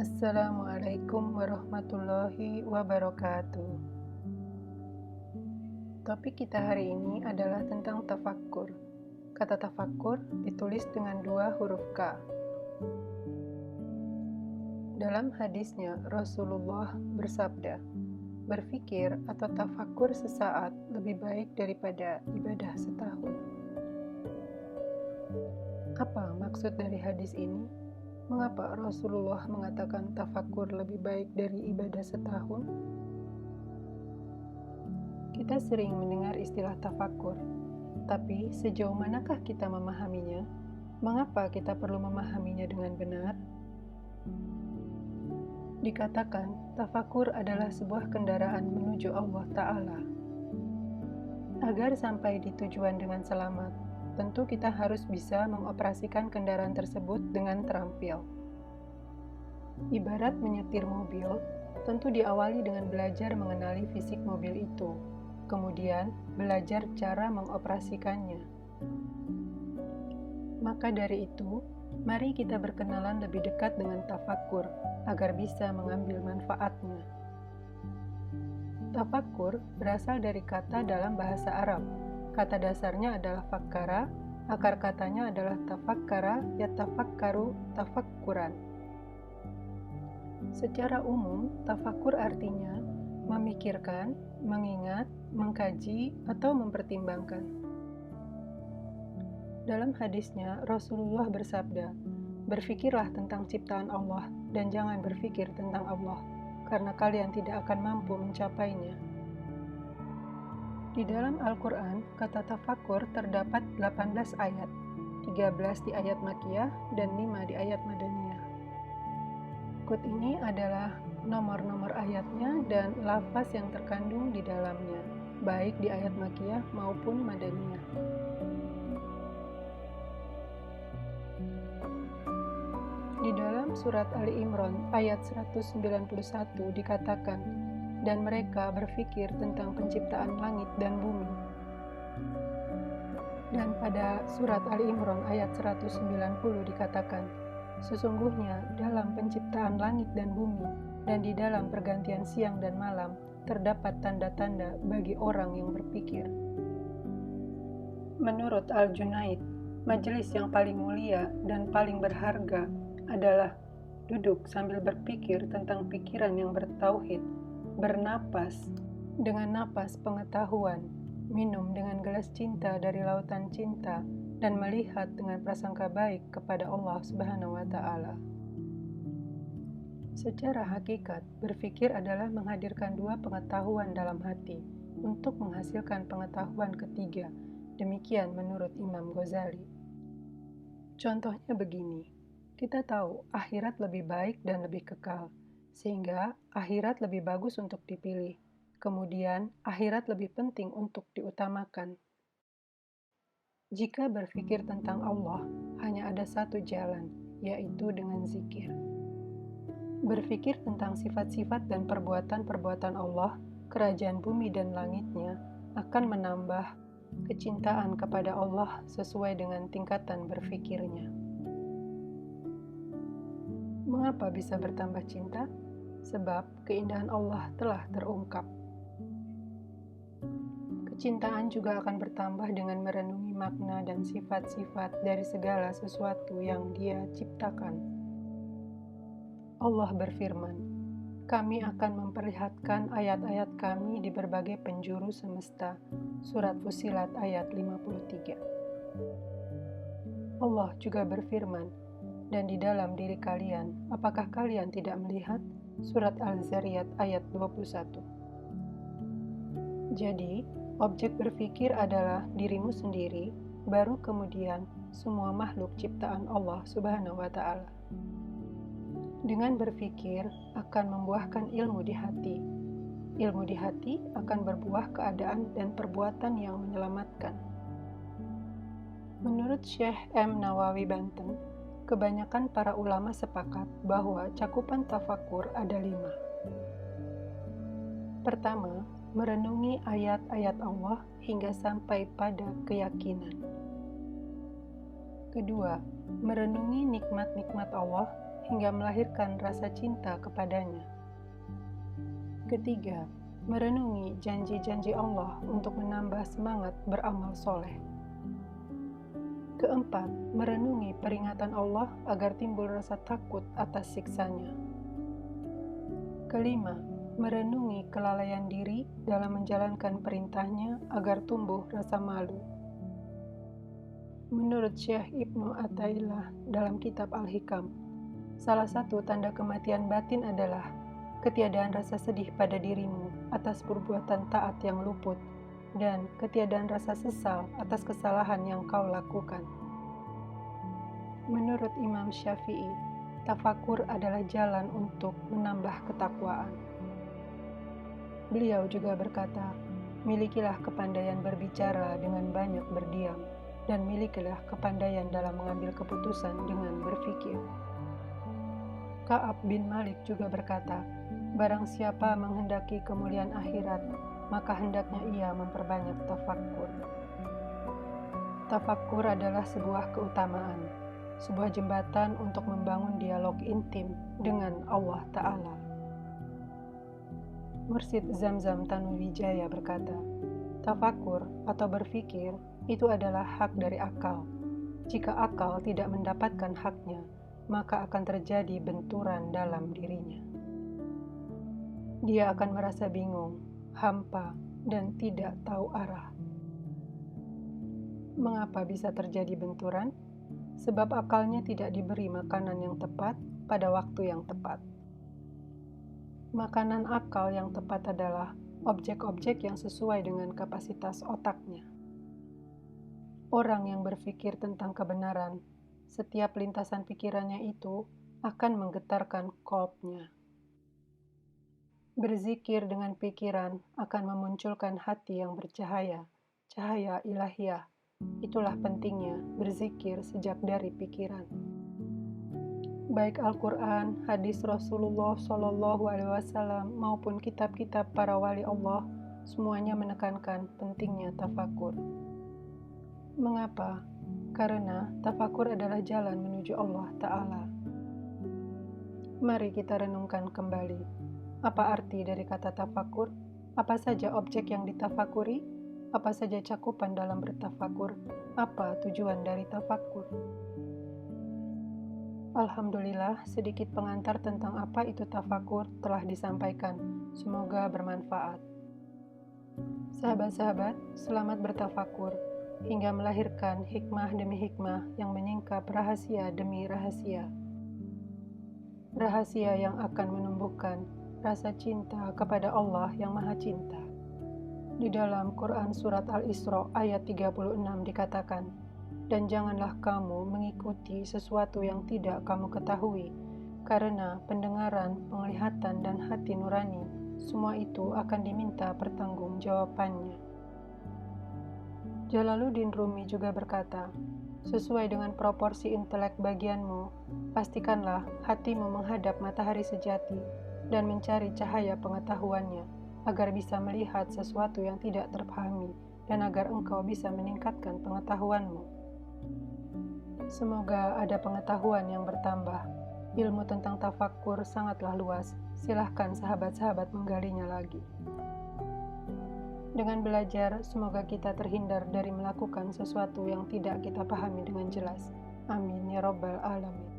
Assalamualaikum warahmatullahi wabarakatuh. Topik kita hari ini adalah tentang tafakkur. Kata tafakkur ditulis dengan 2 huruf K. Dalam hadisnya, Rasulullah bersabda, berpikir atau tafakkur sesaat lebih baik daripada ibadah setahun. Apa maksud dari hadis ini? Mengapa Rasulullah mengatakan tafakkur lebih baik dari ibadah setahun? Kita sering mendengar istilah tafakkur, tapi sejauh manakah kita memahaminya? Mengapa kita perlu memahaminya dengan benar? Dikatakan, tafakkur adalah sebuah kendaraan menuju Allah Ta'ala. Agar sampai di tujuan dengan selamat, tentu kita harus bisa mengoperasikan kendaraan tersebut dengan terampil. Ibarat menyetir mobil, tentu diawali dengan belajar mengenali fisik mobil itu, kemudian belajar cara mengoperasikannya. Maka dari itu, mari kita berkenalan lebih dekat dengan tafakkur agar bisa mengambil manfaatnya. Tafakkur berasal dari kata dalam bahasa Arab. Kata dasarnya adalah fakkara, akar katanya adalah tafakkara, yatafakkaru, tafakkuran. Secara umum, tafakkur artinya memikirkan, mengingat, mengkaji, atau mempertimbangkan. Dalam hadisnya, Rasulullah bersabda, berfikirlah tentang ciptaan Allah dan jangan berfikir tentang Allah, karena kalian tidak akan mampu mencapainya. Di dalam Al-Quran, kata tafakkur terdapat 18 ayat, 13 di ayat Makkiyah dan 5 di ayat Madaniyah. Berikut ini adalah nomor-nomor ayatnya dan lafaz yang terkandung di dalamnya, baik di ayat Makkiyah maupun Madaniyah. Di dalam surat Ali Imran ayat 191 dikatakan, dan mereka berpikir tentang penciptaan langit dan bumi. Dan pada surat Ali Imran ayat 190 dikatakan, sesungguhnya dalam penciptaan langit dan bumi dan di dalam pergantian siang dan malam terdapat tanda-tanda bagi orang yang berpikir. Menurut Al-Junaid, majelis yang paling mulia dan paling berharga adalah duduk sambil berpikir tentang pikiran yang bertauhid, bernapas dengan napas pengetahuan, minum dengan gelas cinta dari lautan cinta, dan melihat dengan prasangka baik kepada Allah Subhanahu wa Ta'ala. Secara hakikat, berpikir adalah menghadirkan 2 pengetahuan dalam hati untuk menghasilkan pengetahuan ketiga. Demikian menurut Imam Ghazali. Contohnya begini, kita tahu akhirat lebih baik dan lebih kekal, sehingga akhirat lebih bagus untuk dipilih. Kemudian, akhirat lebih penting untuk diutamakan. Jika berpikir tentang Allah, hanya ada satu jalan, yaitu dengan zikir. Berpikir tentang sifat-sifat dan perbuatan-perbuatan Allah, kerajaan bumi dan langitnya, akan menambah kecintaan kepada Allah sesuai dengan tingkatan berpikirnya. Mengapa bisa bertambah cinta? Sebab keindahan Allah telah terungkap. Kecintaan juga akan bertambah dengan merenungi makna dan sifat-sifat dari segala sesuatu yang Dia ciptakan. Allah berfirman, kami akan memperlihatkan ayat-ayat kami di berbagai penjuru semesta. Surat Fussilat ayat 53. Allah juga berfirman, dan di dalam diri kalian, apakah kalian tidak melihat? Surat Al-Zariyat ayat 21. Jadi, objek berpikir adalah dirimu sendiri, baru kemudian semua makhluk ciptaan Allah Subhanahu wa Ta'ala. Dengan berpikir akan membuahkan ilmu di hati. Ilmu di hati akan berbuah keadaan dan perbuatan yang menyelamatkan. Menurut Syekh M. Nawawi Banten, kebanyakan para ulama sepakat bahwa cakupan tafakkur ada 5. Pertama, merenungi ayat-ayat Allah hingga sampai pada keyakinan. Kedua, merenungi nikmat-nikmat Allah hingga melahirkan rasa cinta kepadanya. Ketiga, merenungi janji-janji Allah untuk menambah semangat beramal soleh. Keempat, merenungi peringatan Allah agar timbul rasa takut atas siksanya. Kelima, merenungi kelalaian diri dalam menjalankan perintahnya agar tumbuh rasa malu. Menurut Syekh Ibnu Athaillah dalam kitab Al-Hikam, salah satu tanda kematian batin adalah ketiadaan rasa sedih pada dirimu atas perbuatan taat yang luput dan ketiadaan rasa sesal atas kesalahan yang kau lakukan. Menurut Imam Syafi'i, tafakur adalah jalan untuk menambah ketakwaan. Beliau juga berkata, milikilah kepandaian berbicara dengan banyak berdiam, dan milikilah kepandaian dalam mengambil keputusan dengan berfikir. Ka'ab bin Malik juga berkata, barang siapa menghendaki kemuliaan akhirat, maka hendaknya ia memperbanyak tafakkur. Tafakkur adalah sebuah keutamaan, sebuah jembatan untuk membangun dialog intim dengan Allah Ta'ala. Mursyid Zamzam Tanuwijaya berkata, tafakkur atau berfikir itu adalah hak dari akal. Jika akal tidak mendapatkan haknya, maka akan terjadi benturan dalam dirinya. Dia akan merasa bingung, hampa, dan tidak tahu arah. Mengapa bisa terjadi benturan? Sebab akalnya tidak diberi makanan yang tepat pada waktu yang tepat. Makanan akal yang tepat adalah objek-objek yang sesuai dengan kapasitas otaknya. Orang yang berpikir tentang kebenaran, setiap lintasan pikirannya itu akan menggetarkan qalbnya. Berzikir dengan pikiran akan memunculkan hati yang bercahaya, cahaya ilahiyah. Itulah pentingnya berzikir sejak dari pikiran. Baik Al-Quran, hadis Rasulullah SAW maupun kitab-kitab para wali Allah, semuanya menekankan pentingnya tafakur. Mengapa? Karena tafakur adalah jalan menuju Allah Ta'ala. Mari kita renungkan kembali. Apa arti dari kata tafakur? Apa saja objek yang ditafakuri? Apa saja cakupan dalam bertafakur? Apa tujuan dari tafakur? Alhamdulillah, sedikit pengantar tentang apa itu tafakur telah disampaikan. Semoga bermanfaat. Sahabat-sahabat, selamat bertafakur hingga melahirkan hikmah demi hikmah yang menyingkap rahasia demi rahasia. Rahasia yang akan menumbuhkan rasa cinta kepada Allah yang Maha Cinta. Di dalam Quran Surat Al-Isra ayat 36 dikatakan, dan janganlah kamu mengikuti sesuatu yang tidak kamu ketahui, karena pendengaran, penglihatan, dan hati nurani, semua itu akan diminta pertanggungjawabannya. Jalaluddin Rumi juga berkata, sesuai dengan proporsi intelek bagianmu, pastikanlah hatimu menghadap matahari sejati dan mencari cahaya pengetahuannya, agar bisa melihat sesuatu yang tidak terpahami dan agar engkau bisa meningkatkan pengetahuanmu. Semoga ada pengetahuan yang bertambah. Ilmu tentang tafakkur sangatlah luas. Silahkan sahabat-sahabat menggalinya lagi. Dengan belajar, semoga kita terhindar dari melakukan sesuatu yang tidak kita pahami dengan jelas. Amin ya Rabbal Alamin.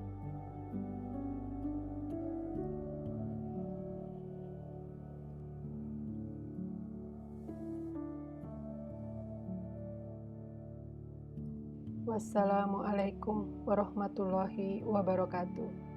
Wassalamualaikum warahmatullahi wabarakatuh.